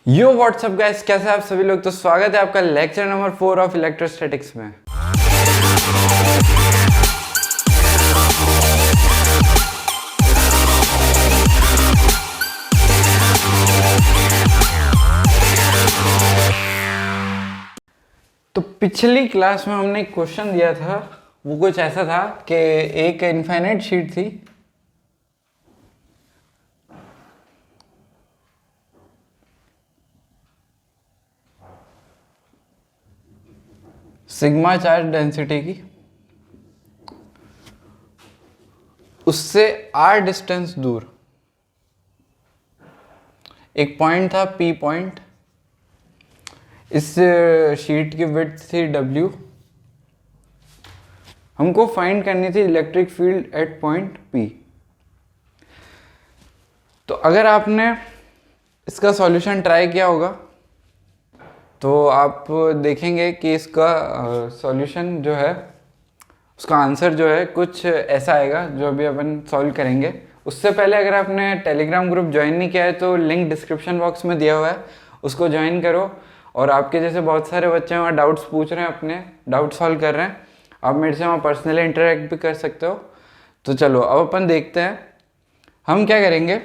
यो WhatsApp guys, कैसे आप सभी लोग। तो स्वागत है आपका लेक्चर नंबर 4 ऑफ इलेक्ट्रोस्टैटिक्स में। तो पिछली क्लास में हमने एक क्वेश्चन दिया था, वो कुछ ऐसा था कि एक इनफाइनाइट शीट थी, सिग्मा चार्ज डेंसिटी की, उससे r डिस्टेंस दूर एक पॉइंट था P पॉइंट। इस शीट की विड्थ थी W। हमको फाइंड करनी थी electric field at point P। तो अगर आपने इसका सॉल्यूशन ट्राई किया होगा तो आप देखेंगे कि इसका सॉल्यूशन जो है, उसका आंसर जो है कुछ ऐसा आएगा जो अभी अपन सॉल्व करेंगे। उससे पहले अगर आपने टेलीग्राम ग्रुप ज्वाइन नहीं किया है तो लिंक डिस्क्रिप्शन बॉक्स में दिया हुआ है, उसको ज्वाइन करो। और आपके जैसे बहुत सारे बच्चे वहाँ डाउट्स पूछ रहे हैं, अपने डाउट सॉल्व कर रहे हैं, आप मेरे से वहाँ पर्सनली इंटरेक्ट भी कर सकते हो। तो चलो अब अपन देखते हैं हम क्या करेंगे।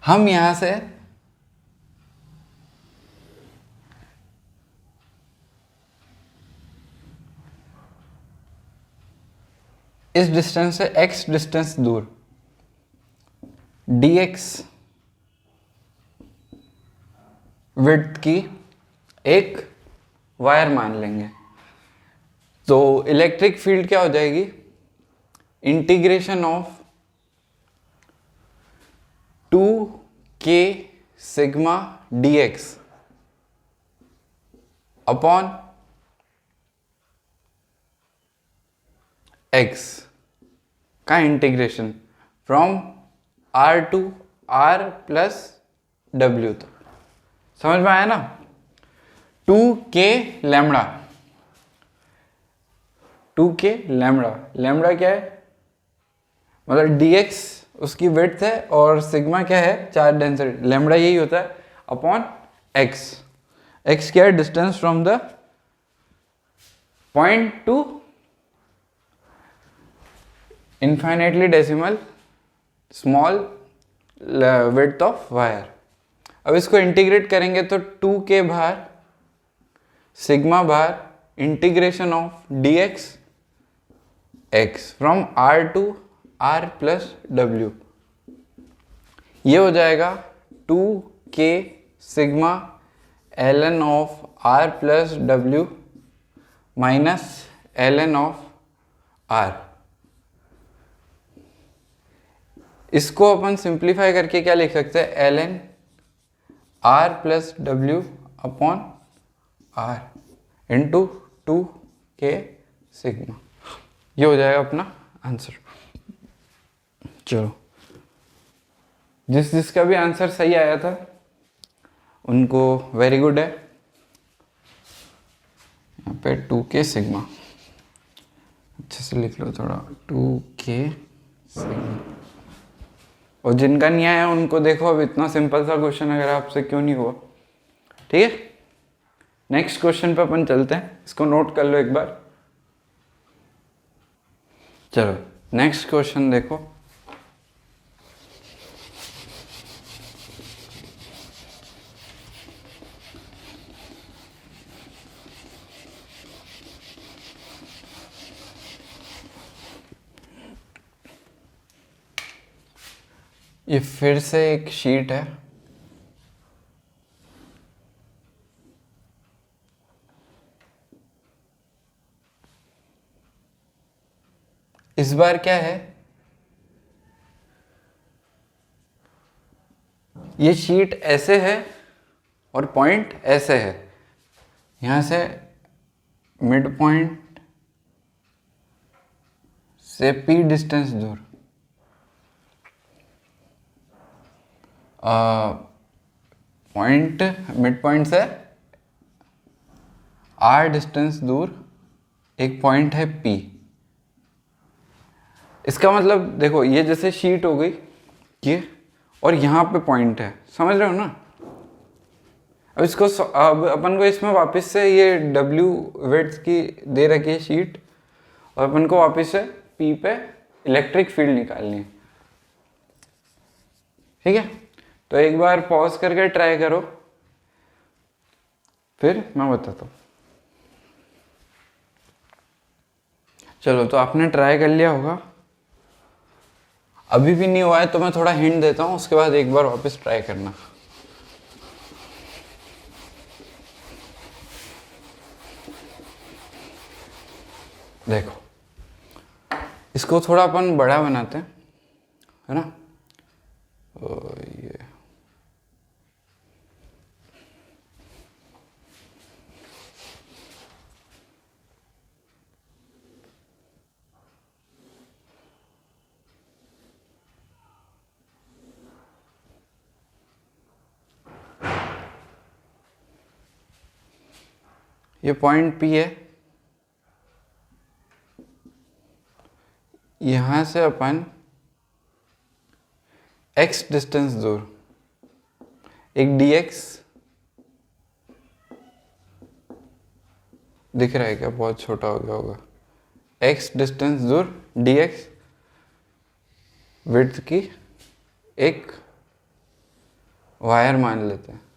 हम यहाँ से इस डिस्टेंस से x डिस्टेंस दूर dx विड्थ की एक वायर मान लेंगे। तो इलेक्ट्रिक फील्ड क्या हो जाएगी, integration of 2k sigma dx upon x का integration from r to r plus w। तो समझ में आया ना। 2k lambda, 2k lambda, lambda क्या है मतलब dx उसकी विड्थ है और सिग्मा क्या है चार्ज डेंसिटी, लैम्बडा यही होता है, अपॉन x। x क्या है, distance from the point to infinitely decimal small width of wire. अब इसको इंटीग्रेट करेंगे तो 2k बाहर, सिग्मा बाहर, integration of dx x from r to r plus w। ये हो जाएगा 2k sigma ln of r plus w minus ln of r। इसको अपन सिंप्लीफाई करके क्या लिख सकते हैं, ln r plus w upon r into 2k sigma. ये हो जाएगा अपना आंसर। चलो, जिसका भी आंसर सही आया था उनको वेरी गुड है। यहाँ पे 2k सिग्मा अच्छे से लिख लो थोड़ा, 2k सिग्मा। और जिनका नहीं आया उनको देखो, अब इतना सिंपल सा क्वेश्चन अगर आपसे क्यों नहीं हुआ। ठीक है, नेक्स्ट क्वेश्चन पे अपन चलते हैं, इसको नोट कर लो एक बार। चलो नेक्स्ट क्वेश्चन देखो। ये फिर से एक शीट है, इस बार क्या है, ये शीट ऐसे है और पॉइंट ऐसे है। यहां से मिड पॉइंट से P डिस्टेंस दूर, पॉइंट मिड पॉइंट से r डिस्टेंस दूर एक पॉइंट है P। इसका मतलब देखो, ये जैसे शीट हो गई ये, और यहाँ पे पॉइंट है, समझ रहे हो ना। अब अपन को इसमें वापस से ये W वेट्स की दे रखी है शीट, और अपन को वापस से P पे इलेक्ट्रिक फील्ड निकालनी है। ठीक है, तो एक बार पॉज करके ट्राई करो, फिर मैं बताता हूँ। चलो, तो आपने ट्राई कर लिया होगा, अभी भी नहीं हुआ है तो मैं थोड़ा हिंट देता हूँ, उसके बाद एक बार वापस ट्राई करना। देखो, इसको थोड़ा अपन बड़ा बनाते हैं, है ना। ये पॉइंट P है, यहां से अपन x डिस्टेंस दूर एक dx दिख रहा है क्या, बहुत छोटा हो गया होगा, x डिस्टेंस दूर dx विड्थ की एक वायर मान लेते हैं।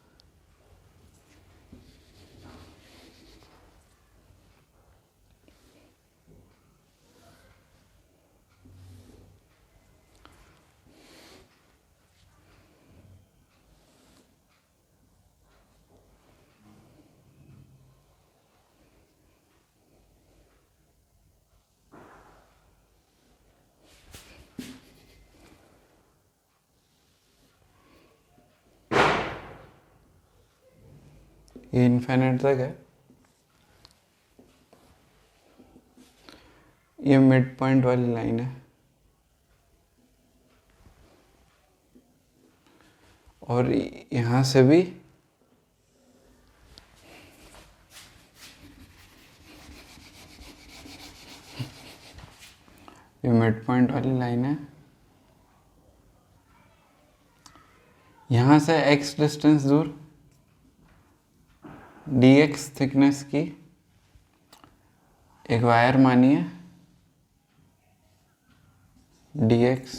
ये इनफाइनाइट तक है, ये मिड पॉइंट वाली लाइन है, और यहां से भी ये मिड पॉइंट वाली लाइन है, यहां से x डिस्टेंस दूर dx थिकनेस की एक वायर मानिए, dx,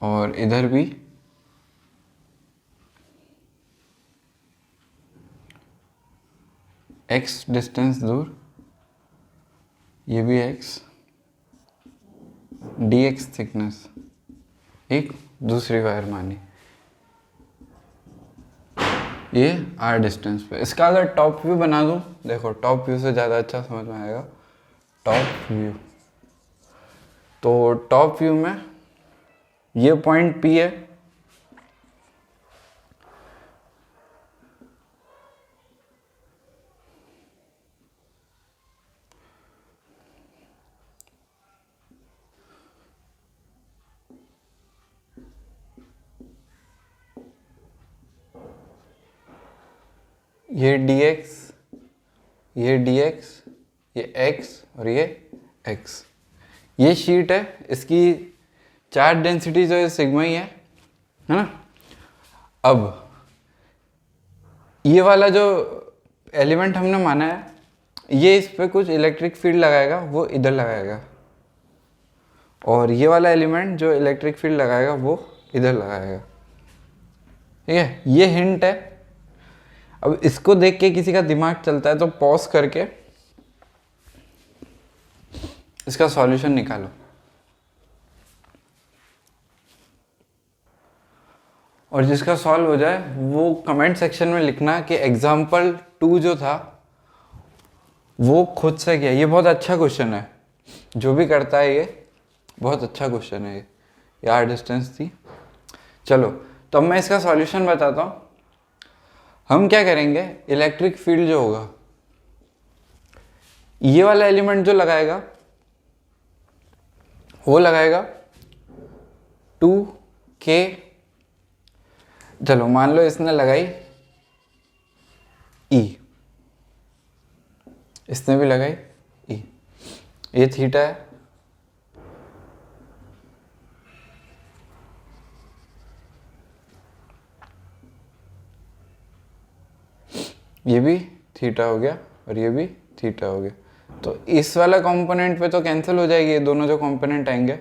और इधर भी x डिस्टेंस दूर, ये भी x, dx थिकनेस एक दूसरी वायर मानी, ये r डिस्टेंस पे। इसका अगर टॉप व्यू बना दूं, देखो टॉप व्यू से ज़्यादा अच्छा समझ में आएगा। टॉप व्यू, तो टॉप व्यू में ये पॉइंट P है, ये dx, ये dx, ये x और ये x। ये शीट है, इसकी चार्ज डेंसिटी जो है सिग्मा ही है ना। अब ये वाला जो एलिमेंट हमने माना है, ये इस पे कुछ इलेक्ट्रिक फील्ड लगाएगा, वो इधर लगाएगा, और ये वाला एलिमेंट जो इलेक्ट्रिक फील्ड लगाएगा वो इधर लगाएगा। ठीक है, ये हिंट है। अब इसको देख के किसी का दिमाग चलता है तो पॉज करके इसका सॉल्यूशन निकालो, और जिसका सॉल्व हो जाए वो कमेंट सेक्शन में लिखना कि एग्जाम्पल 2 जो था वो खुद से किया। ये बहुत अच्छा क्वेश्चन है, जो भी करता है ये बहुत अच्छा क्वेश्चन है। ये r डिस्टेंस थी। चलो, तो अब मैं इसका सॉल्यूशन बताता हूँ। हम क्या करेंगे, इलेक्ट्रिक फील्ड जो होगा, ये वाला एलिमेंट जो लगाएगा वो लगाएगा 2k, चलो मान लो इसने लगाई E, इसने भी लगाई E, ये थीटा है, ये भी थीटा हो गया और ये भी थीटा हो गया। तो इस वाला कंपोनेंट पे तो कैंसिल हो जाएगी, ये दोनों जो कंपोनेंट आएंगे,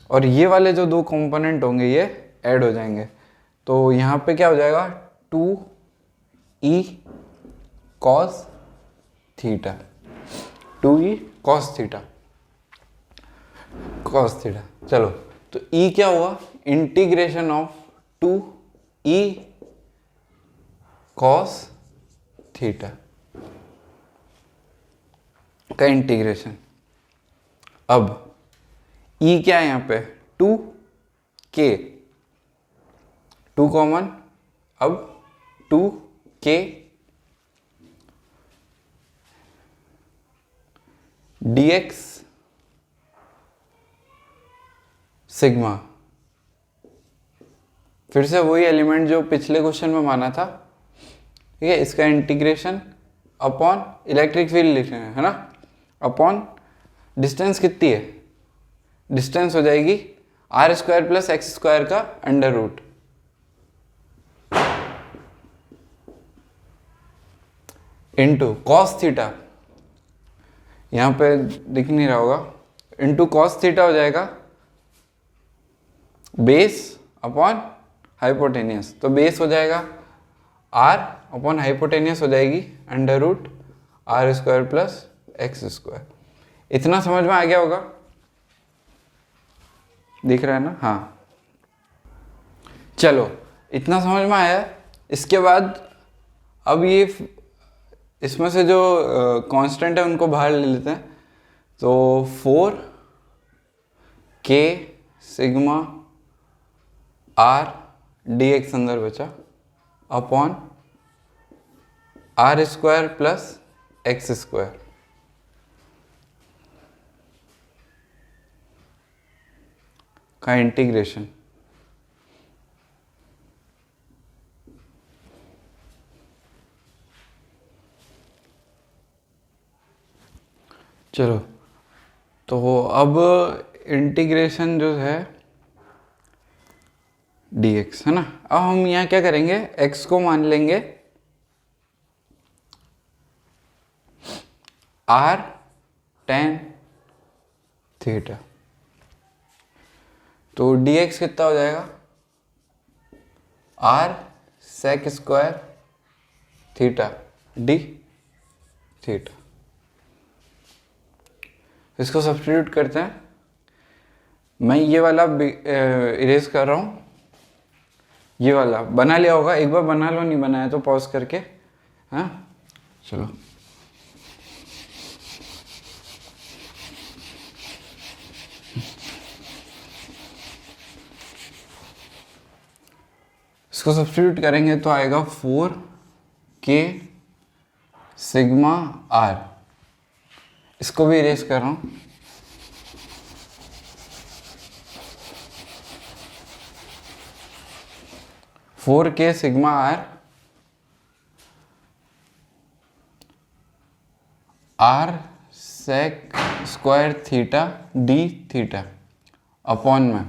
और ये वाले जो दो कंपोनेंट होंगे ये ऐड हो जाएंगे। तो यहाँ पे क्या हो जाएगा 2e cos theta, 2e cos theta, cos theta. चलो तो e क्या हुआ, integration of 2e cos theta का इंटीग्रेशन। अब e क्या है यहाँ पे 2k, 2 कॉमन, अब 2k dx सिग्मा, फिर से वही एलिमेंट जो पिछले क्वेश्चन में माना था, ठीक है। इसका इंटीग्रेशन अपॉन इलेक्ट्रिक फील्ड लिखना है ना, अपॉन डिस्टेंस कितनी है, डिस्टेंस हो जाएगी R square plus x square का under root, into cos theta, यहाँ पे दिख नहीं रहा होगा, इंटू कॉस थीटा हो जाएगा बेस अपॉन हाइपोटेनियस। तो बेस हो जाएगा आर अपॉन हाइपोटेनियस हो जाएगी under root R square plus x square. इतना समझ में आ गया होगा, दिख रहा है ना? हाँ चलो इतना समझ में आया। इसके बाद अब ये इसमें से जो कांस्टेंट है उनको बाहर ले लेते हैं। तो 4k sigma R D x अंदर बचा upon R square plus x square, का इंटीग्रेशन। चलो तो अब इंटीग्रेशन जो है dx है ना। अब हम यहाँ क्या करेंगे, x को मान लेंगे r tan थीटा, तो dx कितना हो जाएगा r sec square theta d theta. इसको सब्स्टिट्यूट करते हैं। मैं ये वाला इरेज कर रहा हूँ, ये वाला बना लिया होगा, एक बार बना लो, नहीं बनाया तो पॉज करके। हाँ चलो इसको सब्स्टिट्यूट करेंगे तो आएगा 4k सिग्मा r। इसको भी इरेज कर रहा हूँ। Four k sigma R sec square theta d theta upon में,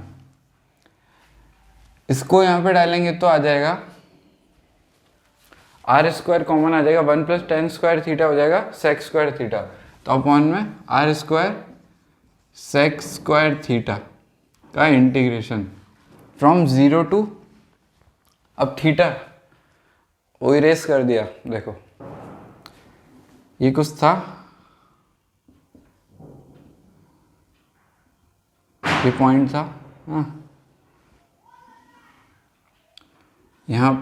इसको यहाँ पे डालेंगे तो आ जाएगा आर स्क्वायर कॉमन आ जाएगा, 1 प्लस टेन स्क्वायर थीटा हो जाएगा सेक स्क्वायर थीटा, तो अपॉन में R square sec square theta का इंटीग्रेशन फ्रॉम 0 टू, अब थीटा वो इरेज कर दिया। देखो ये कुछ था, ये पॉइंट था, हाँ यहाँ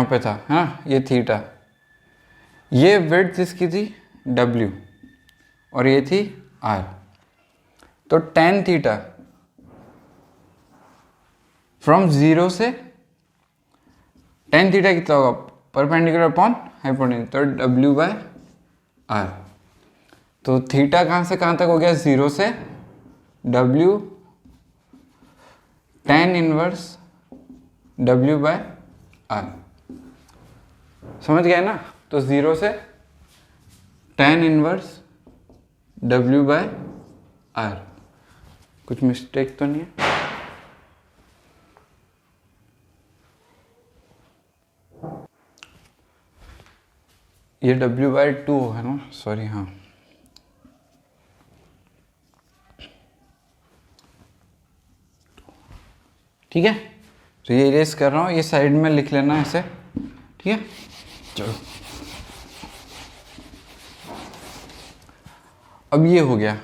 पे था, है ना, ये थीटा, ये विड्थ इसकी थी W और ये थी R। तो tan थीटा फ्रॉम 0 से, tan थीटा कितना होगा, परपेंडिकुलर अपॉन हाइपोटेन्यूज, तो W बाय R। तो थीटा कहाँ से कहाँ तक हो गया, 0 से W tan inverse W by R, समझ गए ना। तो 0 से tan inverse W by R, कुछ मिस्टेक तो नहीं है। ये W/2 है ना, सॉरी, हाँ, ठीक है। तो ये इरेज कर रहा हूँ, ये साइड में लिख लेना ऐसे, ठीक है। चलो, अब ये हो गया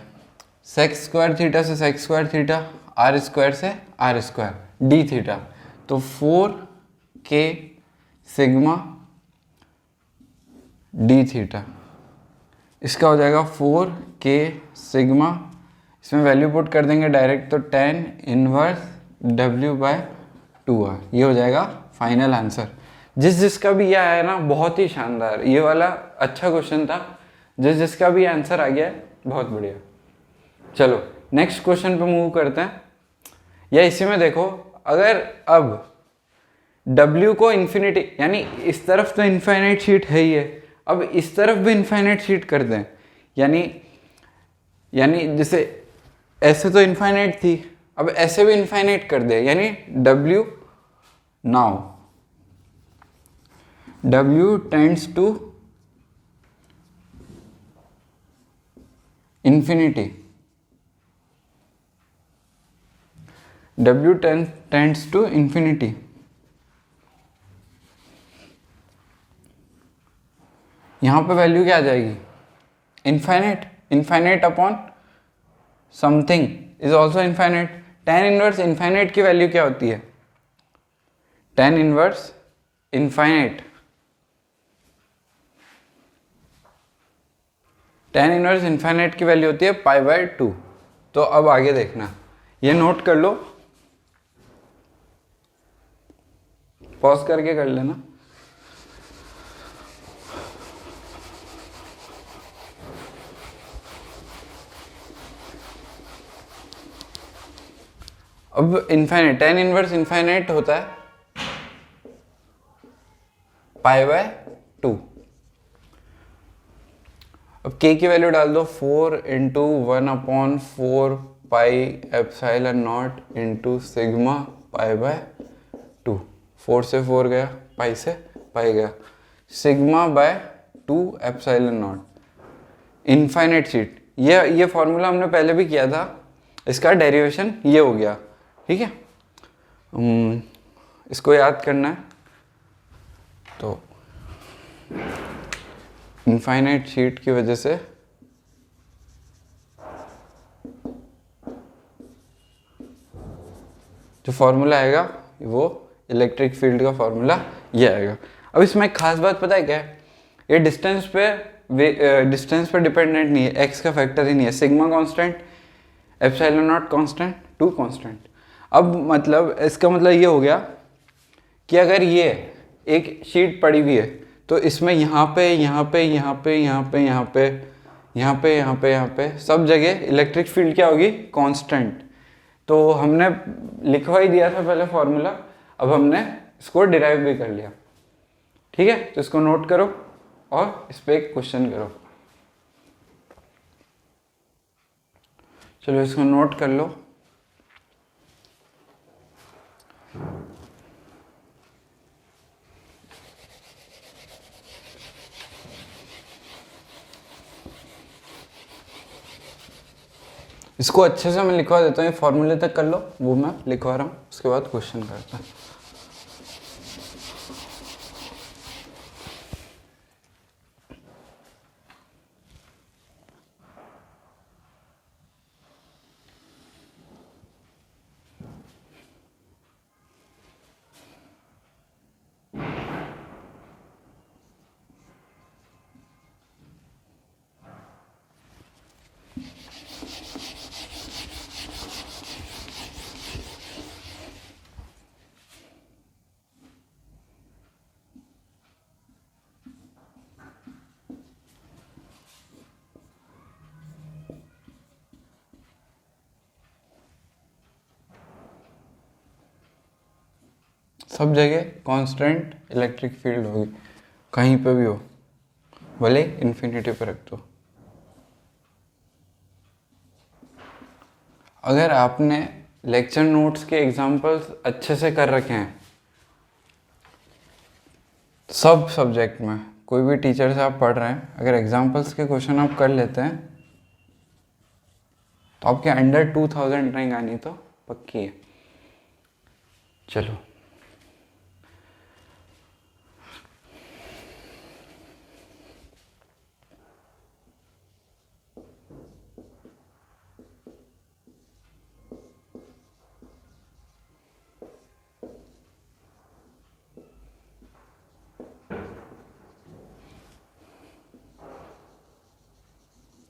सेक्स स्क्वायर थीटा से secs square theta, R square से आर स्क्वायर डी थीटा, तो 4k सिग्मा डी थीटा, इसका हो जाएगा 4k सिग्मा, इसमें वैल्यू पुट कर देंगे डायरेक्ट, तो tan इनवर्स W/2r, ये हो जाएगा फाइनल आंसर। जिसका भी ये आया ना, बहुत ही शानदार, ये वाला अच्छा क्वेश्चन था, जिसका भी आंसर आ गया है बहुत बढ़िया। चलो नेक्स्ट क्वेश्चन पे मूव करते हैं। या इसी में देखो, अगर अब W को इन्फिनिटी, यानी इस तरफ तो इनफाइनाइट शीट है ही है, अब इस तरफ भी इनफाइनाइट शीट कर दें, यानी जैसे ऐसे तो इनफाइनाइट थी, अब ऐसे भी इनफाइनाइट कर दे, यानी W tends to infinity, W tends to infinity, यहां पे वैल्यू क्या आ जाएगी, infinite upon something is also infinite. tan inverse infinite की वैल्यू क्या होती है, tan inverse infinite, tan inverse infinite की वैल्यू होती है π/2। तो अब आगे देखना, ये नोट कर लो, पॉज करके कर लेना। अब इनफाइनाइट, tan इनवर्स इनफाइनाइट होता है π/2। अब k की वैल्यू डाल दो, 4 × 1/4 πε0 × सिग्मा π/2, 4 से 4 गया, पाई से पाई गया, सिग्मा/2 ε0, इनफाइनाइट शीट। ये फॉर्मूला हमने पहले भी किया था, इसका डेरिवेशन ये हो गया, ठीक है। इसको याद करना है, तो इनफाइनाइट शीट की वजह से जो फॉर्मूला आएगा वो इलेक्ट्रिक फील्ड का फॉर्मूला ये आएगा। अब इसमें एक खास बात पता है क्या है, ये डिस्टेंस पे डिपेंडेंट नहीं है, एक्स का फैक्टर ही नहीं है, सिग्मा कांस्टेंट, ε0 कांस्टेंट, 2 कांस्टेंट। अब मतलब इसका मतलब ये हो गया कि अगर ये एक शीट पड़ी हुई है, तो इसमें यहाँ पे सब जगह इलेक्ट्रिक फील्ड क्या होगी, कांस्टेंट। तो हमने लिखवा ही दिया था पहले फॉर्मूला, अब हमने इसको डिराइव भी कर लिया, ठीक है। तो इसको नोट करो और इस पे एक क्वेश्चन करो। चलो इसको नोट कर लो। इसको अच्छे से मैं लिखवा देता हूँ, ये फॉर्मूले तक कर लो, वो मैं लिखवा रहा हूँ, उसके बाद क्वेश्चन करता हूँ। सब जगह कांस्टेंट इलेक्ट्रिक फील्ड होगी, कहीं पे भी हो, भले इन्फिनिटी पे रख दो। अगर आपने लेक्चर नोट्स के एग्जांपल्स अच्छे से कर रखे हैं सब सब्जेक्ट में, कोई भी टीचर से आप पढ़ रहे हैं, अगर एग्जाम्पल्स के क्वेश्चन आप कर लेते हैं तो आपके अंडर 2000 रैंक आनी तो पक्की है। चलो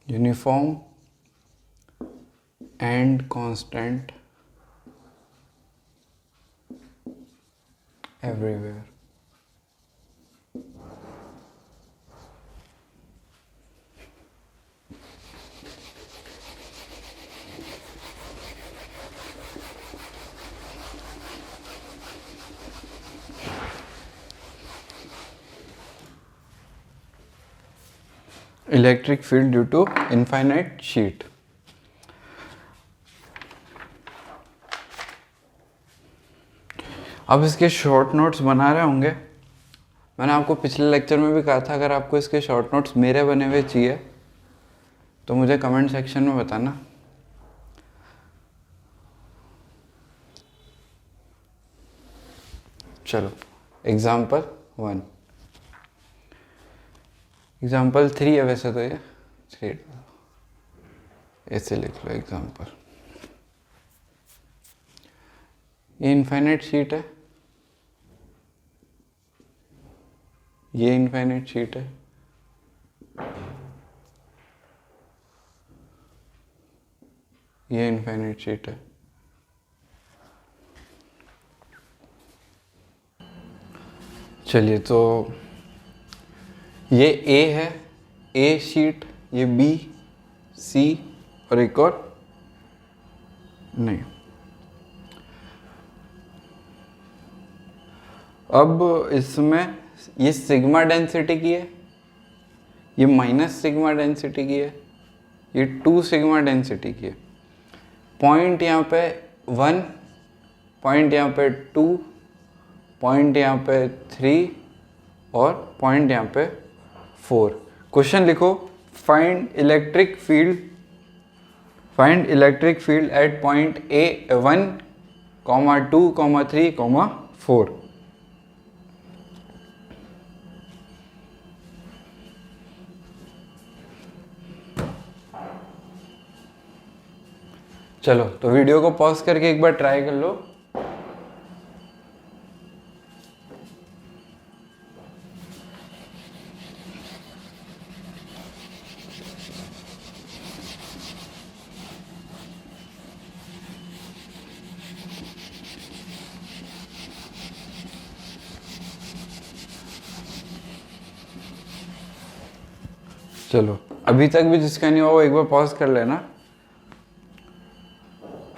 uniform and constant everywhere. Electric field due to infinite sheet. अब इसके शॉर्ट नोट्स बना रहे होंगे। मैंने आपको पिछले लेक्चर में भी कहा था, अगर आपको इसके शॉर्ट नोट्स मेरे बने हुए चाहिए तो मुझे कमेंट सेक्शन में बताना। चलो एग्जाम्पल 1, एग्जाम्पल 3 है वैसे तो, ये 3 ऐसे लिख लो एग्जाम्पल। ये इनफाइनाइट शीट है, ये इनफाइनाइट शीट है, ये इनफाइनाइट शीट है। चलिए तो ये ए है, ए शीट, ये बी, सी और एक और नहीं। अब इसमें ये सिग्मा डेंसिटी की है, ये माइनस सिग्मा डेंसिटी की है, ये 2 सिग्मा डेंसिटी की है। पॉइंट यहाँ पे 1, पॉइंट यहाँ पे 2, पॉइंट यहाँ पे 3 और पॉइंट यहाँ पे 4। क्वेश्चन लिखो, find electric field at point A 1, 2, 3, 4। चलो तो वीडियो को पॉज करके एक बार ट्राई कर लो। चलो अभी तक भी जिसका नहीं हुआ वो एक बार पॉज कर लेना।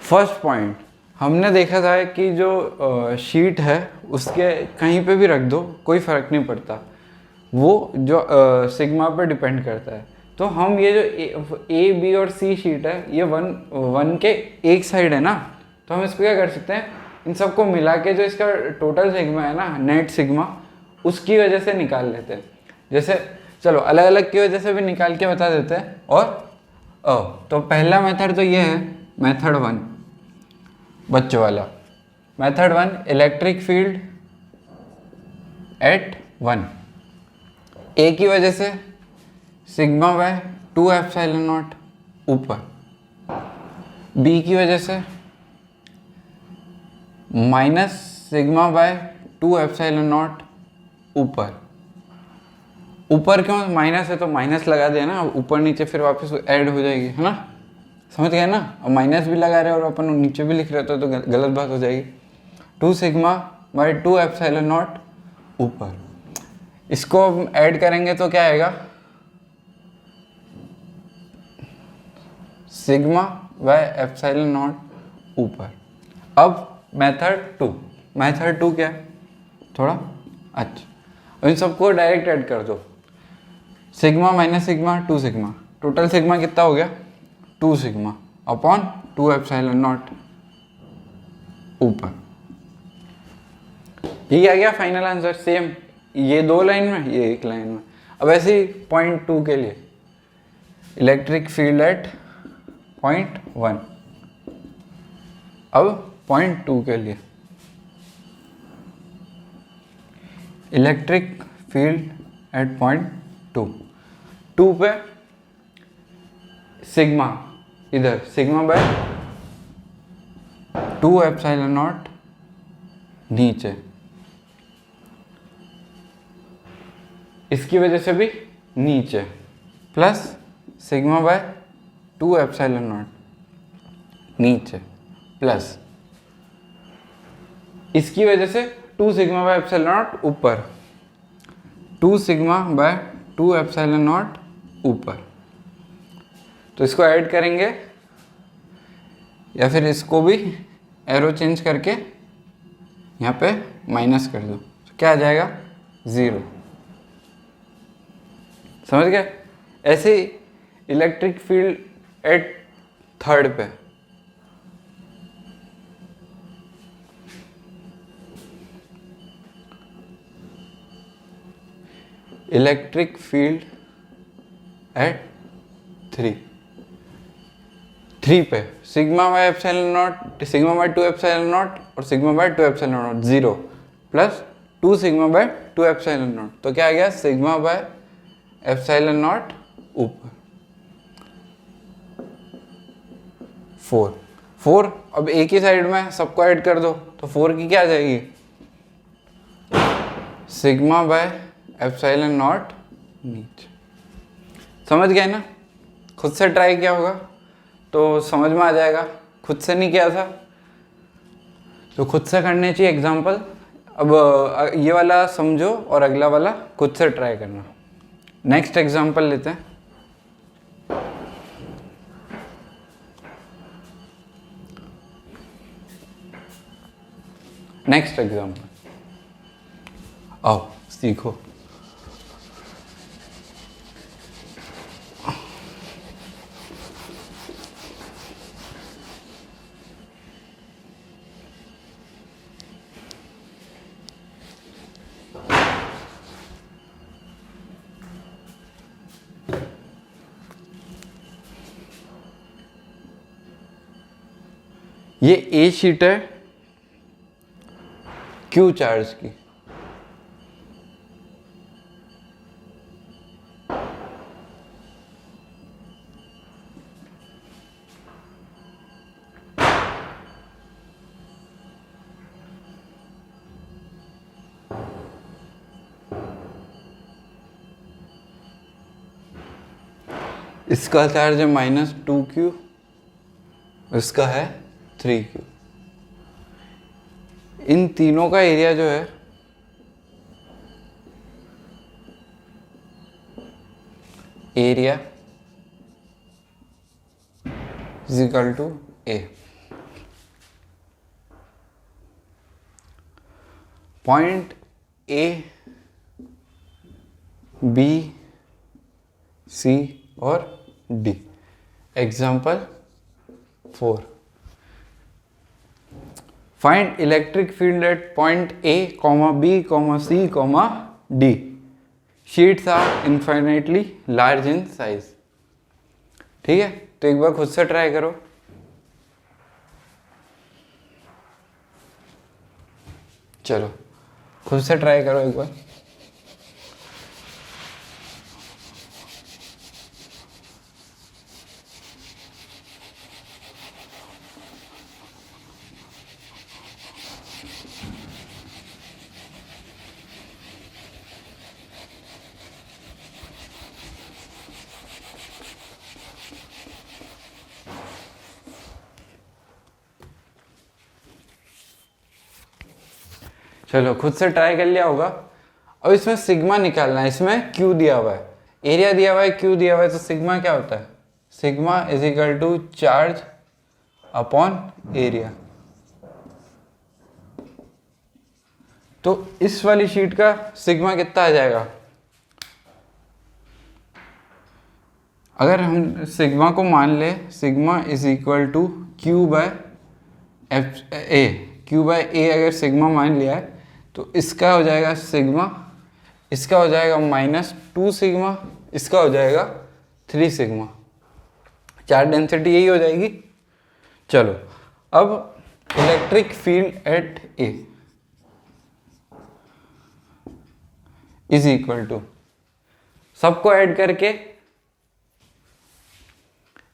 फर्स्ट पॉइंट हमने देखा था कि जो शीट है उसके कहीं पे भी रख दो कोई फ़र्क नहीं पड़ता, वो जो सिग्मा पर डिपेंड करता है। तो हम ये जो ए बी और सी शीट है ये वन के एक साइड है ना, तो हम इसको क्या कर सकते हैं, इन सबको मिला के जो इसका टोटल सिग्मा है ना, नेट सिग्मा, उसकी वजह से निकाल लेते हैं। जैसे चलो अलग अलग की वजह से भी निकाल के बता देते हैं। और तो पहला मेथड तो ये है, मेथड 1 बच्चों वाला। मेथड 1 इलेक्ट्रिक फील्ड एट 1, ए की वजह से सिग्मा बाय 2 एप्सिलॉन नॉट ऊपर, बी की वजह से minus sigma by 2 epsilon naught ऊपर। ऊपर क्यों, माइनस है तो माइनस लगा दिया ना, ऊपर नीचे फिर वापस ऐड हो जाएगी, है ना, समझ गए ना। अब माइनस भी लगा रहे और अपन नीचे भी लिख रहे थे तो गलत बात हो जाएगी। 2 सिग्मा बाय 2 एप्सिलॉन नॉट ऊपर, इसको ऐड करेंगे तो क्या आएगा, सिग्मा बाय एप्सिलॉन नॉट ऊपर। अब मेथड 2 क्या है, थोड़ा अच्छा, इन सबको डायरेक्ट ऐड कर दो। Sigma minus sigma 2 sigma, total sigma कितना हो गया 2 सिग्मा अपॉन 2 एप्सिलॉन नॉट ऊपर। ये आ गया फाइनल आंसर। सेम ये 2 लाइन में, ये 1 लाइन में। अब ऐसे ही पॉइंट 2 के लिए इलेक्ट्रिक फील्ड एट पॉइंट 1, अब पॉइंट 2 के लिए इलेक्ट्रिक फील्ड एट पॉइंट 2 पे सिग्मा, इधर सिग्मा बाय 2 एप्सिलॉन नॉट नीचे, इसकी वजह से भी नीचे, plus sigma by 2 epsilon not नीचे, प्लस इसकी वजह से 2 सिग्मा बाय एप्सिलॉन नॉट ऊपर, 2 सिग्मा बाय 2 एप्सिलॉन नॉट ऊपर। तो इसको ऐड करेंगे या फिर इसको भी एरो चेंज करके यहाँ पे माइनस कर दो, तो क्या आ जाएगा 0। समझ गए? ऐसे ही इलेक्ट्रिक फील्ड एट थर्ड पे इलेक्ट्रिक फील्ड एट 3 पे sigma by epsilon naught, sigma by 2 epsilon naught और sigma by 2 epsilon naught 0 plus 2 sigma by 2 epsilon naught, तो क्या आ गया सिग्मा बाय एप्सिलॉन नॉट ऊपर 4। अब एक ही साइड में सबको ऐड कर दो तो 4 की क्या आ जाएगी सिग्मा बाय एप्सिलॉन नॉट नीचे। समझ गए ना? खुद से ट्राई किया होगा तो समझ में आ जाएगा, खुद से नहीं किया था तो खुद से करने चाहिए एग्जाम्पल। अब ये वाला समझो और अगला वाला खुद से ट्राई करना। नेक्स्ट एग्जाम्पल लेते हैं। नेक्स्ट एग्जाम्पल, आओ सीखो। ये ए शीट है क्यू चार्ज की, इसका चार्ज है -2Q, इसका है 3Q। इन तीनों का एरिया जो है area is equal to A। Point A, B, C और D। Example 4, find electric field at point A, B, C, D। Sheets are infinitely large in size. ठीक है, तो एक बार खुद से ट्राई करो। चलो खुद से ट्राई करो एक बार। चलो खुद से ट्राई कर लिया होगा। अब इसमें सिग्मा निकालना है, इसमें क्यू दिया हुआ है, एरिया दिया हुआ है, क्यू दिया हुआ है, तो सिग्मा क्या होता है? Sigma is equal to charge upon area. तो इस वाली शीट का सिग्मा कितना आ जाएगा? अगर हम सिग्मा को मान ले, sigma is equal to Q by F A, Q by A अगर सिग्मा मान लिया है तो इसका हो जाएगा सिग्मा इसका हो जाएगा -2 सिग्मा, इसका हो जाएगा 3 सिग्मा। चार्ज डेंसिटी यही हो जाएगी। चलो अब electric field at A is equal to, सबको ऐड करके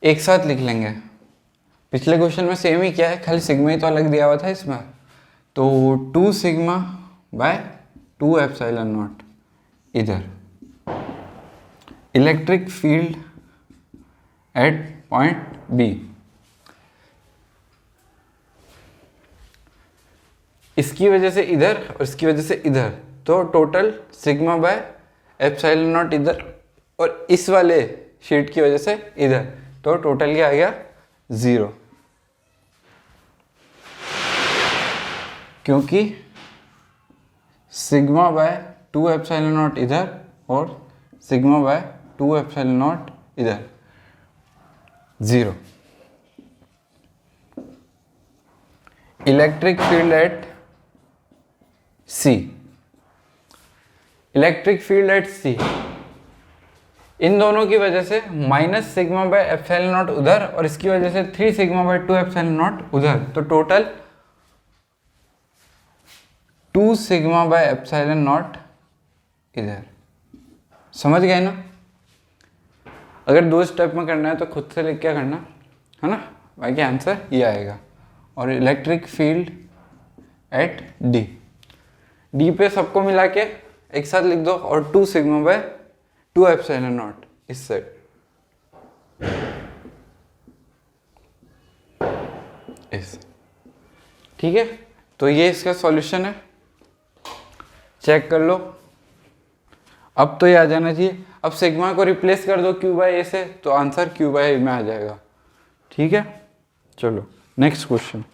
एक साथ लिख लेंगे। पिछले क्वेश्चन में सेम ही क्या है, खाली सिग्मा ही तो अलग दिया हुआ था इसमें। तो 2 सिग्मा बाय 2 एप्सिलॉन नॉट इधर, electric field at point B, इसकी वजह से इधर और इसकी वजह से इधर, तो total sigma by epsilon naught इधर, और इस वाले शीट की वजह से इधर, तो टोटल क्या आ गया 0, क्योंकि सिग्मा बाय 2 एप्सिलॉन नॉट इधर और सिग्मा बाय 2 एप्सिलॉन नॉट इधर 0। Electric field at C, electric field at C, इन दोनों की वजह से minus sigma by epsilon naught उधर और इसकी वजह से 3 सिग्मा बाय 2 एप्सिलॉन नॉट उधर, तो total 2 sigma by epsilon naught इधर। समझ गए ना? अगर 2 स्टेप में करना है तो खुद से लिख क्या करना है ना, बाकी आंसर ये आएगा। और electric field eight D, D पे सबको मिला के एक साथ लिख दो, और 2 सिग्मा बाय 2 एप्सिलॉन नॉट इस साइड, इस, ठीक है। तो ये इसका सॉल्यूशन है, चेक कर लो। अब तो ये आ जाना चाहिए। अब सिग्मा को रिप्लेस कर दो क्यू बाय ए से, तो आंसर क्यू बाय ए में आ जाएगा। ठीक है, चलो नेक्स्ट क्वेश्चन।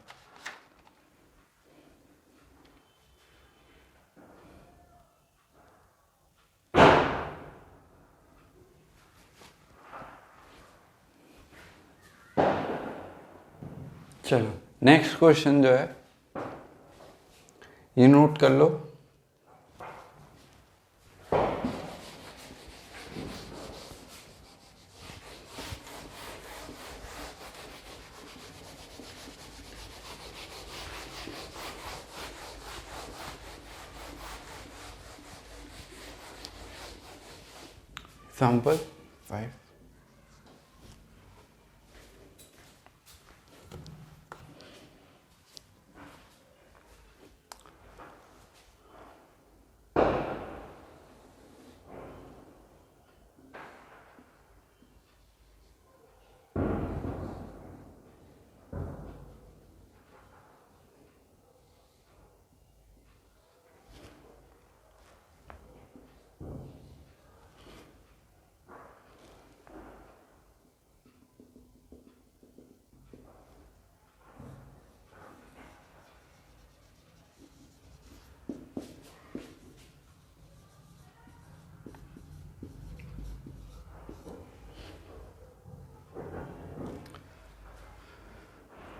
चलो नेक्स्ट क्वेश्चन जो है ये नोट कर लो। एग्जाम्पल 5,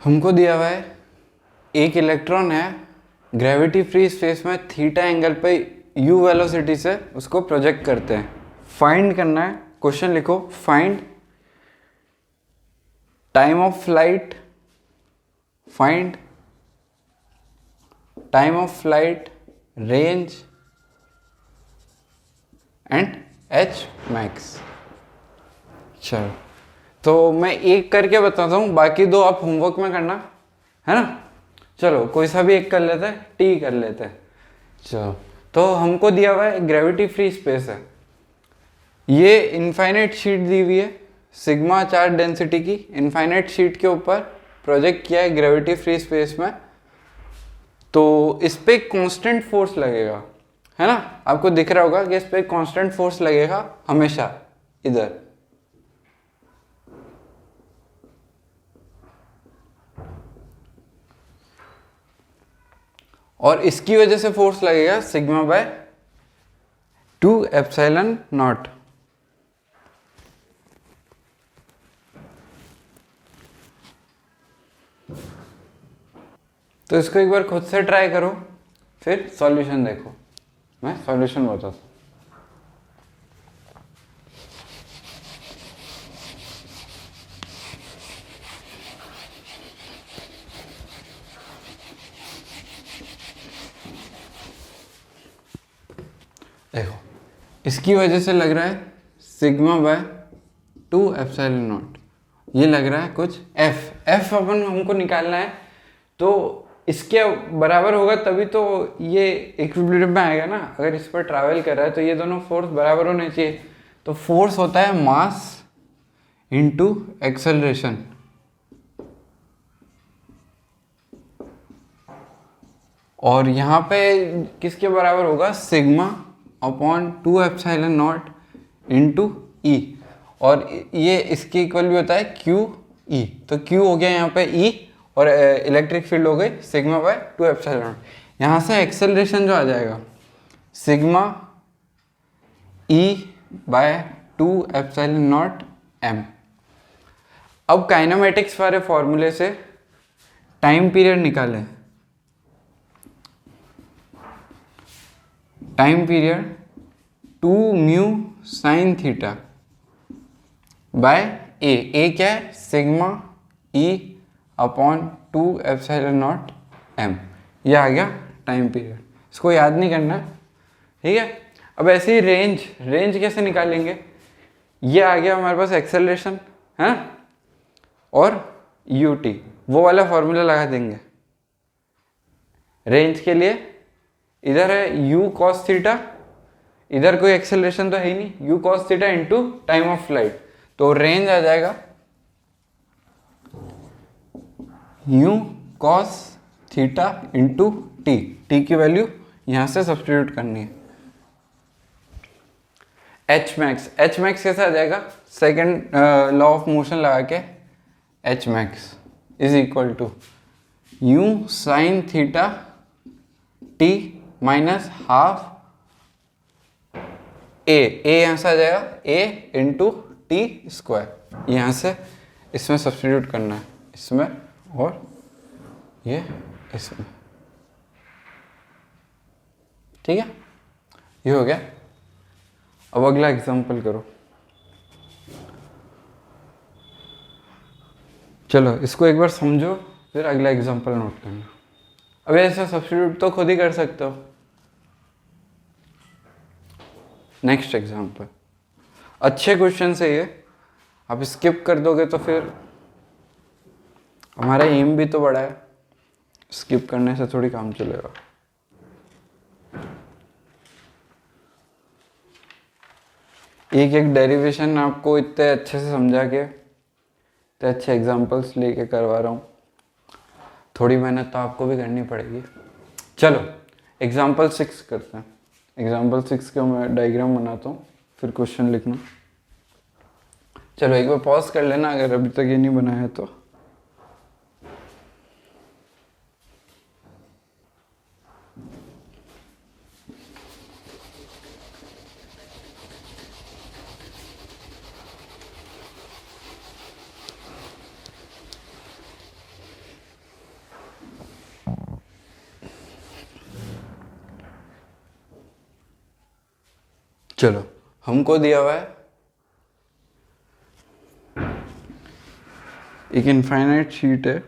हमको दिया हुआ है एक इलेक्ट्रॉन है, ग्रेविटी फ्री स्पेस में थीटा एंगल पे यू वेलोसिटी से उसको प्रोजेक्ट करते हैं। फाइंड करना है, क्वेश्चन लिखो, find time of flight, find time of flight, range and H max. चलो तो मैं एक करके बताता हूँ, बाकी 2 आप होमवर्क में करना है ना। चलो कोई सा भी एक कर लेते हैं, टी कर लेते हैं। चलो तो हमको दिया हुआ है ग्रेविटी फ्री स्पेस है, ये इनफाइनाइट शीट दी हुई है, सिग्मा चार्ज डेंसिटी की इनफाइनाइट शीट के ऊपर प्रोजेक्ट किया है ग्रेविटी फ्री स्पेस में। तो इस पे कांस्टेंट फोर्स लगेगा, है ना। आपको दिख रहा होगा कि इस पे कांस्टेंट फोर्स लगेगा हमेशा इधर, और इसकी वजह से फोर्स लगेगा सिग्मा बाय 2 एप्सिलॉन नॉट। तो इसको एक बार खुद से ट्राई करो, फिर सॉल्यूशन देखो, मैं सॉल्यूशन बताता हूँ। देखो इसकी वजह से लग रहा है सिग्मा बाय 2 एप्सिलॉन नॉट, ये लग रहा है कुछ एफ अपन हमको निकालना है, तो इसके बराबर होगा तभी तो ये इक्विलिब्रियम में आएगा ना। अगर इस पर ट्रैवल कर रहा है तो ये दोनों फोर्स बराबर होने चाहिए। तो फोर्स होता है मास इनटू एक्सेलरेशन, और यहाँ पे किसके बराबर होगा, sigma upon 2 epsilon naught into E, और ये इसके इक्वल भी होता है क्यू ई। तो क्यू हो गया यहाँ पे ई, और इलेक्ट्रिक फील्ड हो गई सिग्मा बाय 2 एप्सिलॉन नॉट। यहाँ से एक्सेलरेशन जो आ जाएगा sigma E by 2 epsilon naught M. अब काइनेमेटिक्स वाले फॉर्मूले से टाइम पीरियड निकालें। Time period 2 mu sine theta by A क्या है, sigma E upon 2 epsilon naught M. ये आ गया टाइम पीरियड, इसको याद नहीं करना है, ठीक है। अब ऐसे ही रेंज कैसे निकालेंगे, ये आ गया हमारे पास एक्सेलरेशन है, और यू टी, वो वाला फॉर्मूला लगा देंगे रेंज के लिए। इधर है यू कॉस थीटा, इधर कोई एक्सेलरेशन तो है ही नहीं, you cos theta into time of flight, तो रेंज आ जाएगा you cos theta into T. T की वैल्यू यहां से सब्स्टिट्यूट करनी है। एच मैक्स कैसे आ जाएगा, सेकेंड लॉ ऑफ मोशन लगा के H max is equal to U sine theta T minus half A यहाँ से आ जाएगा ए इंटू टी स्क्वायर। यहाँ से इसमें सब्स्टिट्यूट करना है, इसमें और ये इसमें, ठीक है। ये हो गया। अब अगला एग्जांपल करो। चलो इसको एक बार समझो, फिर अगला एग्जांपल नोट करना। अब ऐसा सब्स्टिट्यूट तो खुद ही कर सकते हो। नेक्स्ट एग्जांपल, अच्छे क्वेश्चन है ये, आप स्किप कर दोगे तो फिर हमारा एम भी तो बड़ा है, स्किप करने से थोड़ी काम चलेगा। एक एक डेरिवेशन आपको इतने अच्छे से समझा के, इतने अच्छे एग्जांपल्स लेके करवा रहा हूँ, थोड़ी मेहनत तो आपको भी करनी पड़ेगी। चलो एग्जांपल 6 करते हैं। एग्जांपल 6 का मैं डायग्राम बनाता हूँ, फिर क्वेश्चन लिखना। चलो एक बार पॉज कर लेना अगर अभी तक ये नहीं बनाया तो। चलो हमको दिया हुआ है एक इनफाइनाइट शीट है,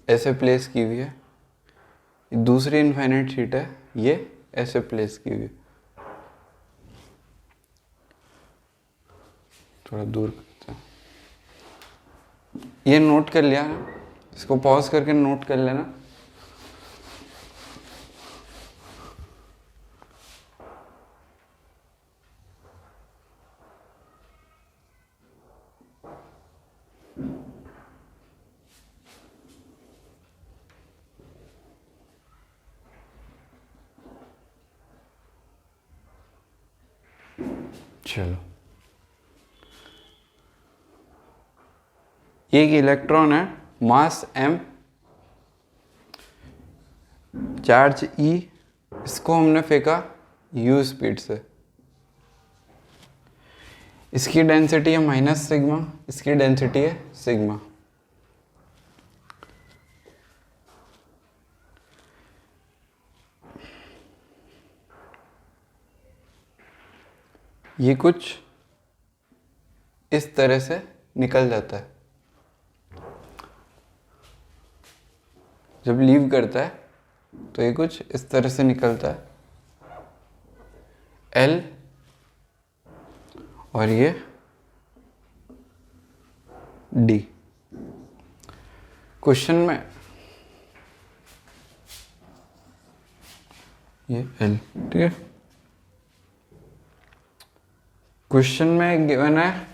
ऐसे प्लेस की हुई है। दूसरी इनफाइनाइट शीट है, ये ऐसे प्लेस की हुई है। थोड़ा दूर करते हैं। ये नोट कर लिया ना, इसको पॉज करके नोट कर लेना। चलो एक इलेक्ट्रॉन है, मास m, चार्ज E, इसको हमने फेंका u स्पीड से। इसकी डेंसिटी है माइनस सिग्मा, इसकी डेंसिटी है सिग्मा। ये कुछ इस तरह से निकल जाता है। जब लीव करता है तो ये कुछ इस तरह से निकलता है L, और ये D। क्वेश्चन में ये L, ठीक है। क्वेश्चन में गिवन है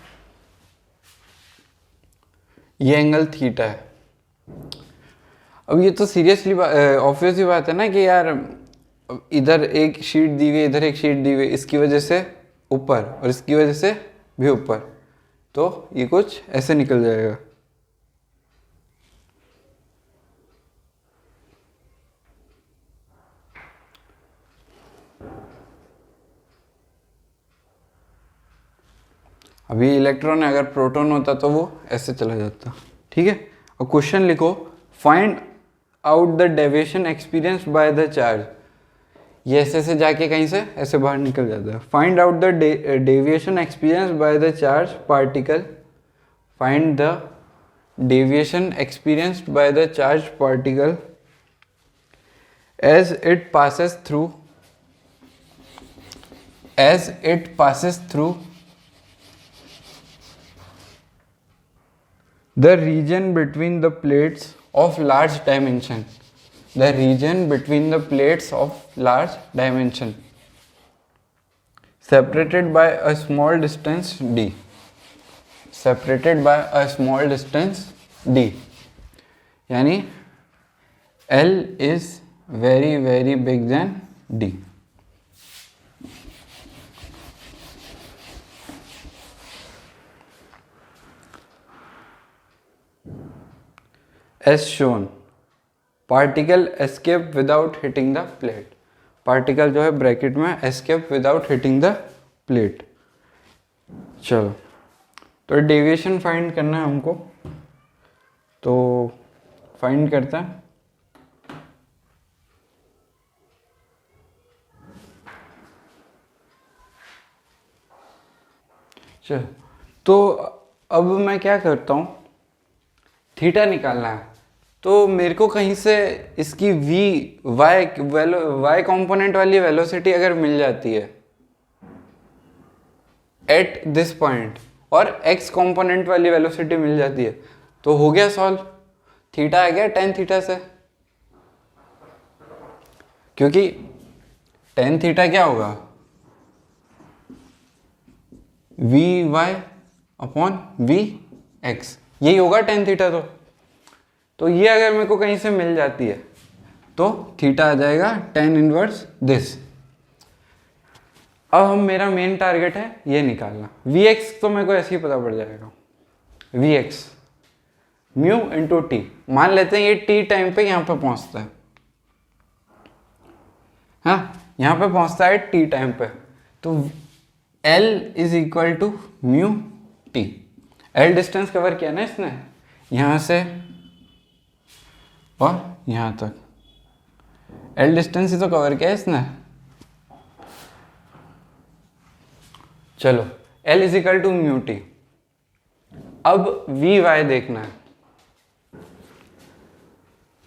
ये एंगल थीटा है। अब ये तो सीरियसली ऑब्वियस ही बात है ना कि यार इधर एक शीट दी हुई, इधर एक शीट दी हुई, इसकी वजह से ऊपर और इसकी वजह से भी ऊपर, तो ये कुछ ऐसे निकल जाएगा। अभी इलेक्ट्रॉन है, अगर प्रोटॉन होता तो वो ऐसे चला जाता, ठीक है। और क्वेश्चन लिखो, find out the deviation experienced by the charge. ये ऐसे जाके कहीं से ऐसे बाहर निकल जाता है। Find out the deviation experienced by the charge particle, find the deviation experienced by the charge particle as it passes through the region between the plates of large dimension, separated by a small distance d, यानी L is very very big than D। As shown, particle escape without hitting the plate। Particle जो है bracket में escape without hitting the plate। चलो, तो deviation find करना है हमको, तो फाइंड करते हैं। चलो, तो अब मैं क्या करता हूँ, थीटा निकालना है, तो मेरे को कहीं से इसकी वाई कंपोनेंट वाली वेलोसिटी अगर मिल जाती है एट दिस पॉइंट, और एक्स कंपोनेंट वाली वेलोसिटी मिल जाती है, तो हो गया सॉल्व। थीटा आ गया टेन थीटा से, क्योंकि टेन थीटा क्या होगा, V Y upon V x, यही होगा टेन थीटा। तो ये अगर मेरे को कहीं से मिल जाती है तो थीटा आ जाएगा टेन इनवर्स दिस। अब हम मेरा मेन टारगेट है ये निकालना, वी एक्स तो मेरे को ऐसे ही पता पड़ जाएगा, V x mu into t. मान लेते हैं ये टी टाइम पे यहाँ पे पहुँचता है, हाँ यहाँ पे पहुँचता है टी टाइम पे, तो L is equal to mu t. L distance cover किया ना इसने, यहाँ से और यहाँ तक, L डिस्टेंस ही तो कवर किया इसने। चलो, L is equal to mu t. अब वी वाई देखना है,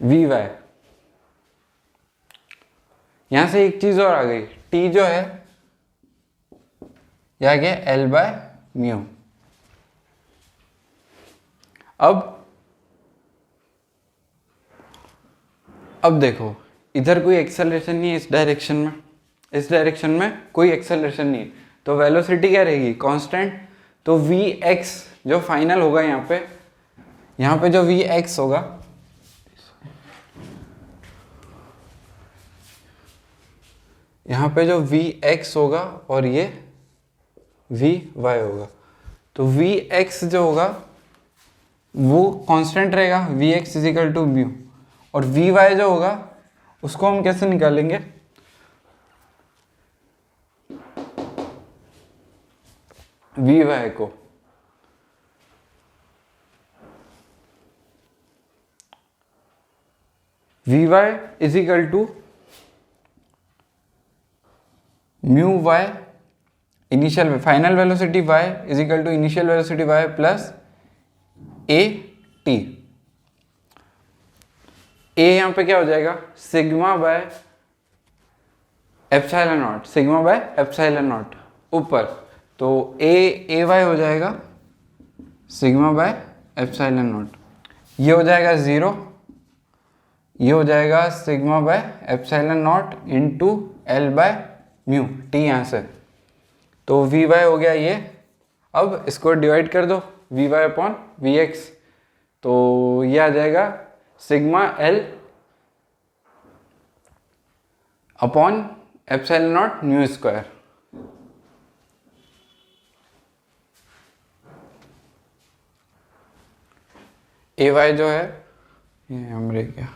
वी वाई, यहां से एक चीज और आ गई, टी जो है यह आ गया L बाय म्यू। अब देखो, इधर कोई एक्सेलरेशन नहीं है इस डायरेक्शन में कोई एक्सेलरेशन नहीं है, तो वेलोसिटी क्या रहेगी, कांस्टेंट। तो वी एक्स जो फाइनल होगा यहाँ पे जो वी एक्स होगा, यहाँ पे जो वी एक्स होगा और ये वी वाई होगा, तो वी एक्स जो होगा वो कांस्टेंट रहेगा, V X is equal to mu, और वी वाई जो होगा उसको हम कैसे निकालेंगे, वी वाई को V Y is equal to mu Y initial final velocity y is equal to initial velocity y plus A T. A यहाँ पे क्या हो जाएगा, sigma by epsilon naught, sigma by epsilon naught ऊपर, तो ए Y हो जाएगा सिग्मा बाय एप्सिलॉन नॉट, ये हो जाएगा 0, ये हो जाएगा sigma by epsilon naught into L by mu, T यहाँ से, तो वी वाई हो गया ये। अब इसको डिवाइड कर दो V Y upon V X, तो ये आ जाएगा sigma L upon epsilon naught mu square. A Y जो है ये हम रह गया।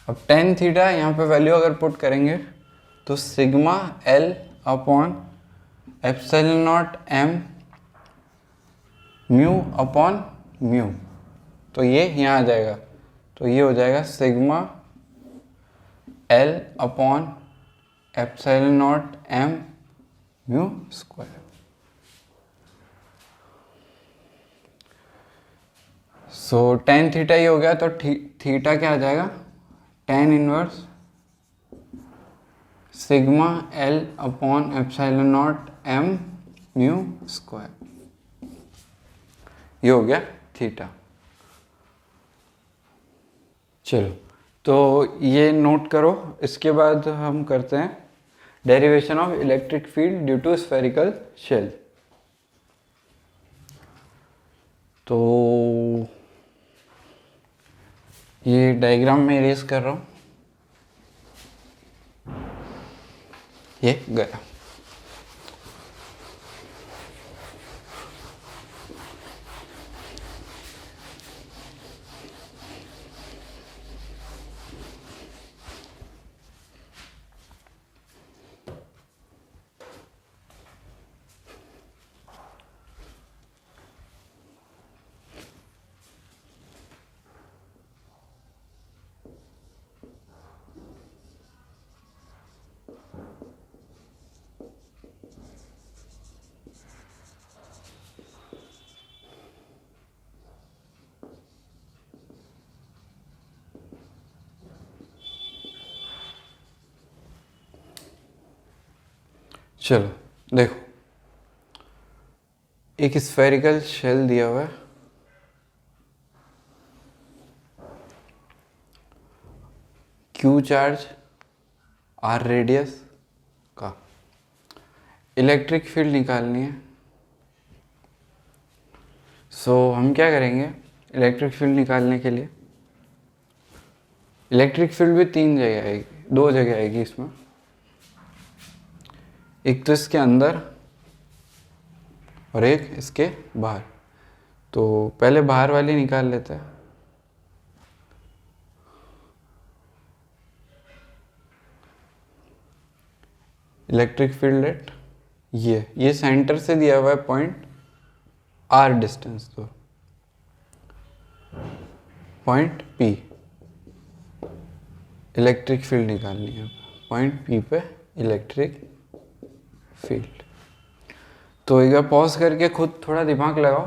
अब टेन थीटा यहाँ पे वैल्यू अगर पुट करेंगे तो sigma L upon epsilon naught M mu upon mu, तो ये यहाँ आ जाएगा, तो ये हो जाएगा sigma L upon epsilon naught M mu square. So tan theta ही हो गया, तो थीटा क्या आ जाएगा, tan inverse sigma L upon epsilon naught M mu square, ये हो गया थीटा। चलो, तो ये नोट करो। इसके बाद हम करते हैं derivation of electric field due to spherical shell. तो ये डायग्राम में इरेज कर रहा हूँ, ये गया। चलो देखो, एक स्फेरिकल शेल दिया हुआ है, क्यू चार्ज आर रेडियस का, इलेक्ट्रिक फील्ड निकालनी है। सो हम क्या करेंगे, इलेक्ट्रिक फील्ड निकालने के लिए, इलेक्ट्रिक फील्ड भी तीन जगह आएगी, दो जगह आएगी इसमें, एक तो इसके अंदर और एक इसके बाहर। तो पहले बाहर वाली निकाल लेते हैं। इलेक्ट्रिक फील्ड एट ये सेंटर से दिया हुआ है पॉइंट आर डिस्टेंस, तो पॉइंट पी, इलेक्ट्रिक फील्ड निकालनी है पॉइंट पी पे, इलेक्ट्रिक फील्ड। तो एक बार पॉज करके खुद थोड़ा दिमाग लगाओ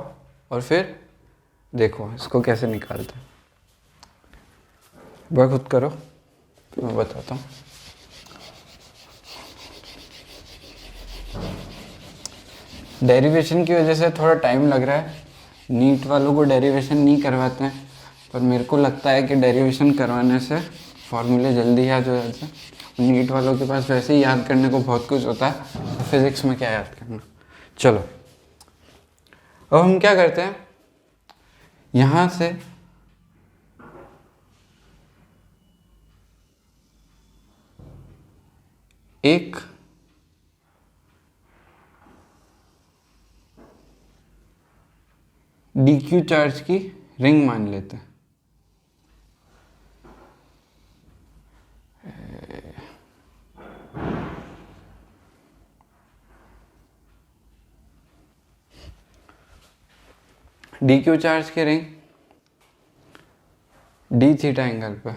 और फिर देखो इसको कैसे निकालते हैं। वह खुद करो, मैं बताता हूँ। डेरिवेशन की वजह से थोड़ा टाइम लग रहा है, नीट वालों को डेरिवेशन नहीं करवाते हैं, पर मेरे को लगता है कि डेरिवेशन करवाने से फॉर्मूले जल्दी याद हो जाते हैं। नीट वालों के पास वैसे ही याद करने को बहुत कुछ होता है, तो फिजिक्स में क्या याद करना। चलो, अब हम क्या करते हैं, यहाँ से एक dq चार्ज की रिंग मान लेते हैं। dq चार्ज की रिंग d थीटा एंगल पे,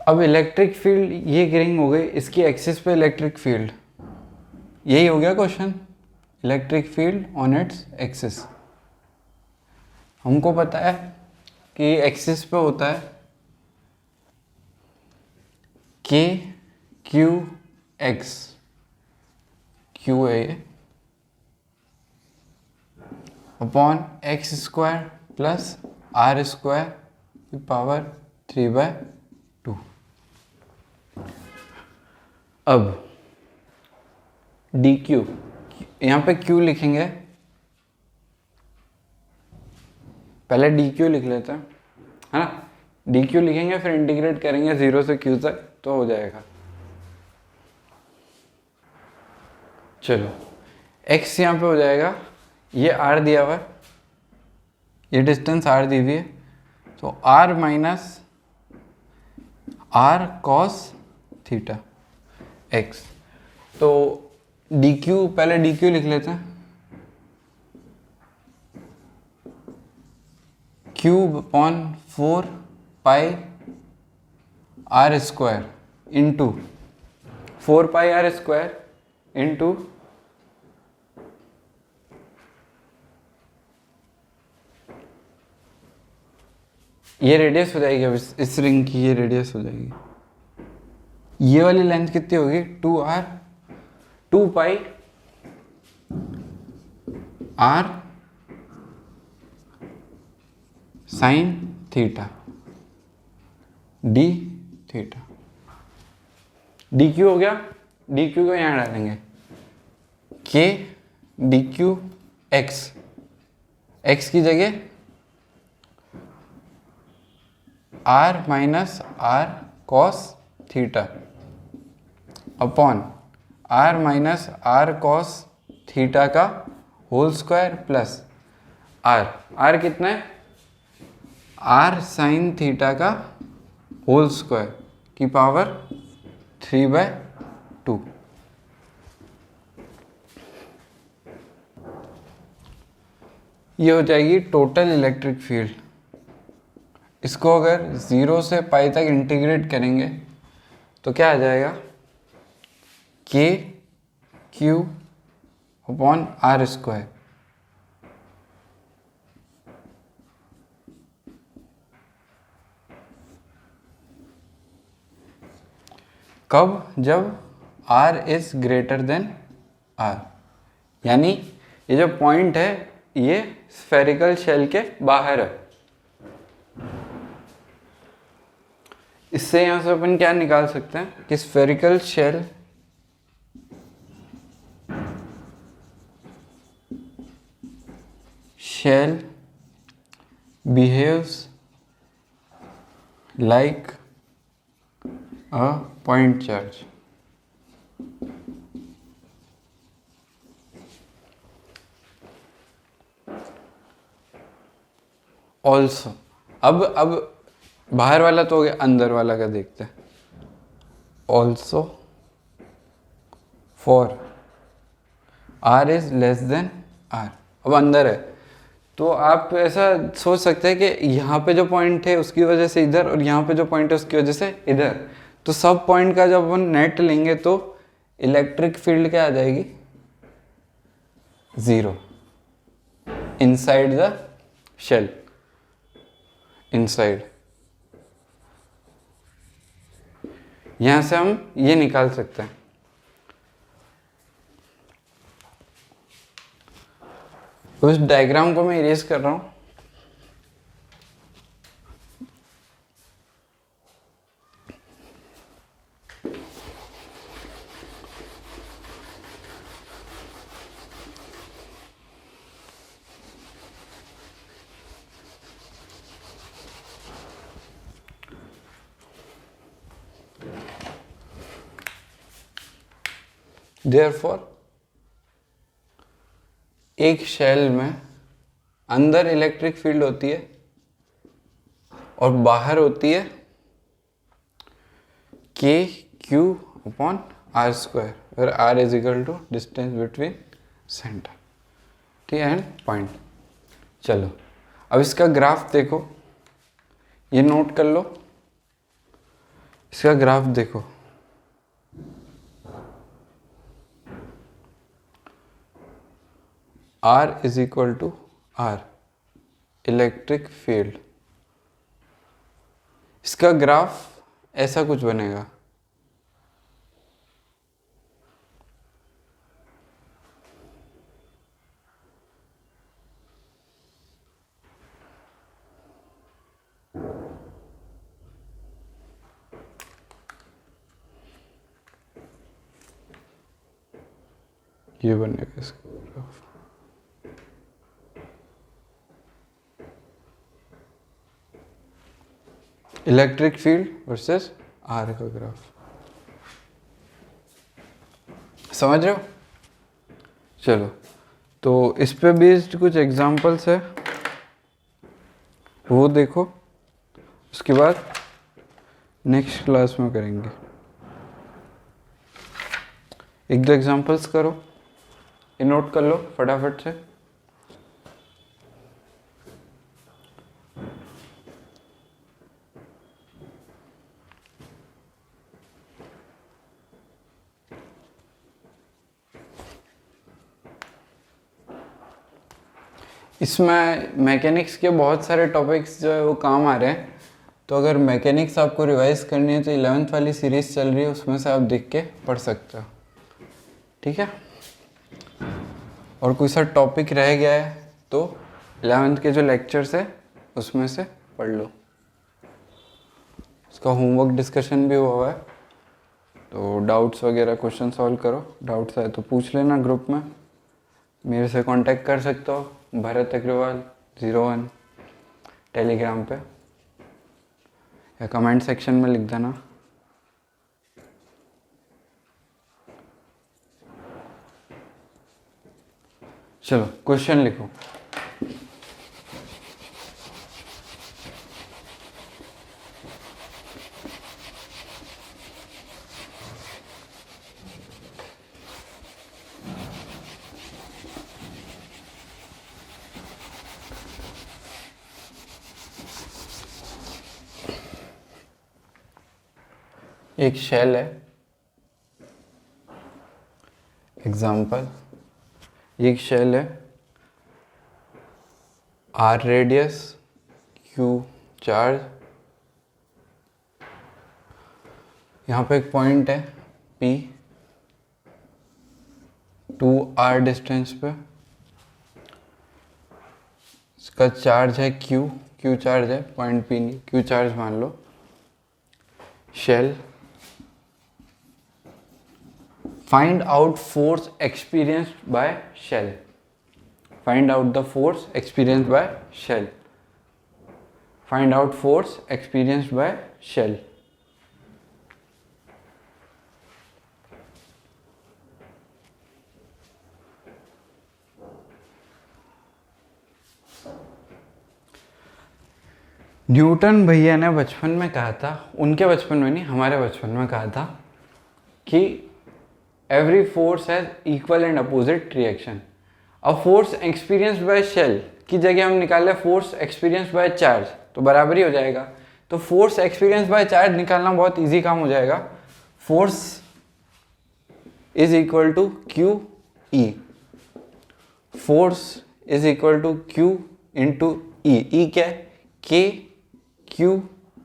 अब इलेक्ट्रिक फील्ड, ये रिंग हो गई, इसकी एक्सिस पे इलेक्ट्रिक फील्ड, यही हो गया question, electric field on its axis. हमको पता है कि एक्सिस पे होता है के क्यू एक्स, क्यू है ये, upon x square plus R square की पावर 3/2। अब डी क्यू, यहाँ पे क्यू लिखेंगे, पहले डी क्यू लिख लेते हैं, है ना। डी क्यू लिखेंगे, फिर इंटीग्रेट करेंगे 0 से क्यू तक, तो हो जाएगा। चलो x यहाँ पे हो जाएगा, ये r दिया हुआ है, ये डिस्टेंस r दी हुई है, तो r minus r cos theta x। तो dq, पहले dq लिख लेते हैं, cube upon 4 pi R square into 4 pi R square into ये रेडियस हो जाएगी। अब इस रिंग की ये रेडियस हो जाएगी, ये वाली लेंथ कितनी होगी, 2r, 2 पाई r sine theta d theta. D Q हो गया, डी क्यू को यहाँ डालेंगे, के डी क्यू एक्स, एक्स की जगह R minus R cos theta upon R minus R cos theta का whole square plus R, R कितना है, आर साइन थीटा का होल स्क्वायर की पावर 3/2। ये हो जाएगी टोटल इलेक्ट्रिक फील्ड। इसको अगर 0 से पाई तक इंटीग्रेट करेंगे तो क्या आ जाएगा, के क्यू अपॉन आर स्क्वायर। कब, जब r is greater than r, यानी ये जो पॉइंट है ये स्फेरिकल शेल के बाहर है। इससे यहां से अपन क्या निकाल सकते हैं कि spherical shell behaves like a point charge। Also, अब बाहर वाला तो हो गया, अंदर वाला का देखते हैं। Also for r is less than r, अब अंदर है तो आप ऐसा सोच सकते हैं कि यहाँ पे जो पॉइंट है उसकी वजह से इधर, और यहाँ पे जो पॉइंट है उसकी वजह से इधर, तो सब पॉइंट का जब अपन नेट लेंगे तो इलेक्ट्रिक फील्ड क्या आ जाएगी, 0 इनसाइड द शेल, इनसाइड। यहां से हम ये निकाल सकते हैं। उस डायग्राम को मैं इरेज कर रहा हूं। Therefore, एक शेल में अंदर इलेक्ट्रिक फील्ड होती है और बाहर होती है k q upon R square, where R is equal to distance between centre, ठीक है, एंड पॉइंट। चलो अब इसका ग्राफ देखो, ये नोट कर लो। इसका ग्राफ देखो, R is equal to R, electric field. इसका ग्राफ ऐसा कुछ बनेगा। ये बनेगा इसका graph. Electric field versus R का ग्राफ, समझ रहे हो? चलो, तो इस पे बेस्ड कुछ एग्जांपल्स है, वो देखो, उसके बाद नेक्स्ट क्लास में करेंगे। एक दो एग्जांपल्स करो, ये नोट कर लो फटाफट से। इसमें मैकेनिक्स के बहुत सारे टॉपिक्स जो है वो काम आ रहे हैं, तो अगर मैकेनिक्स आपको रिवाइज करनी है तो 11th वाली सीरीज चल रही है, उसमें से आप देख के पढ़ सकते हो, ठीक है? और कोई सा टॉपिक रह गया है तो 11th के जो लेक्चर्स है उसमें से पढ़ लो। उसका होमवर्क डिस्कशन भी हुआ है, तो डाउट्स वगैरह क्वेश्चन सॉल्व करो। डाउट्स आए तो पूछ लेना ग्रुप में, मेरे से कांटेक्ट कर सकते हो, भरत अग्रवाल 01 टेलीग्राम पे, या कमेंट सेक्शन में लिख देना। चलो क्वेश्चन लिखो। एक शेल है, एग्जाम्पल, एक शेल है, R रेडियस, Q चार्ज, यहाँ पे एक पॉइंट है P, 2R डिस्टेंस पे, इसका चार्ज है Q चार्ज है, पॉइंट P नहीं, Q चार्ज मान लो। Shell, find out force experienced by shell, find out the force experienced by shell, find out force experienced by shell। Newton भैया ने बचपन में कहा था, उनके बचपन में नहीं, हमारे बचपन में कहा था कि every force has equal and opposite reaction। A force experienced by shell की जगह हम निकाले force experienced by charge, तो बराबर ही हो जाएगा। तो force experienced by charge निकालना बहुत इजी काम हो जाएगा। force is equal to q e, force is equal to q into e, e क्या है? k q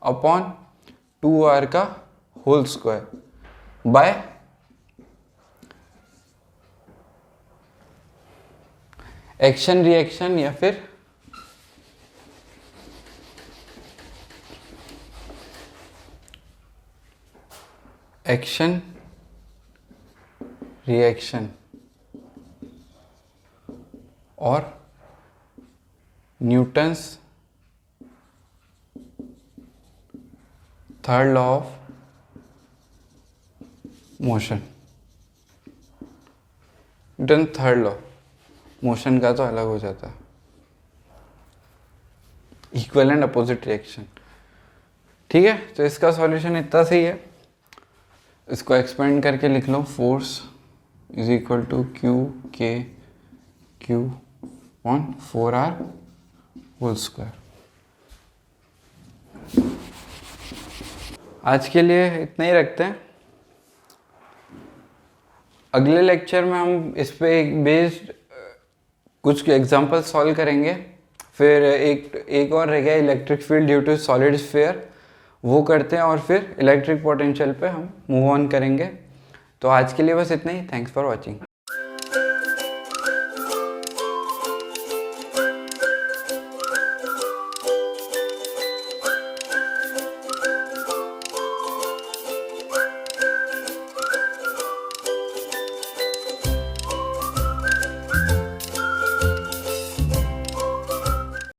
अपॉन 2r का whole square by action reaction, या फिर एक्शन रिएक्शन और Newton's third law of motion. Newton third law motion का तो अलग हो जाता है, इक्वल एंड अपोजिट रिएक्शन, ठीक है? तो इसका सॉल्यूशन इतना सही है, इसको एक्सपेंड करके लिख लो। Force is equal to Q K Q on 4r whole square. आज के लिए इतना ही रखते हैं। अगले लेक्चर में हम इस पे एक बेस्ड कुछ एग्जांपल सॉल्व करेंगे। फिर एक और रह गया electric field due to solid sphere, वो करते हैं और फिर इलेक्ट्रिक पोटेंशियल पे हम मूव ऑन करेंगे। तो आज के लिए बस इतना ही। Thanks for watching.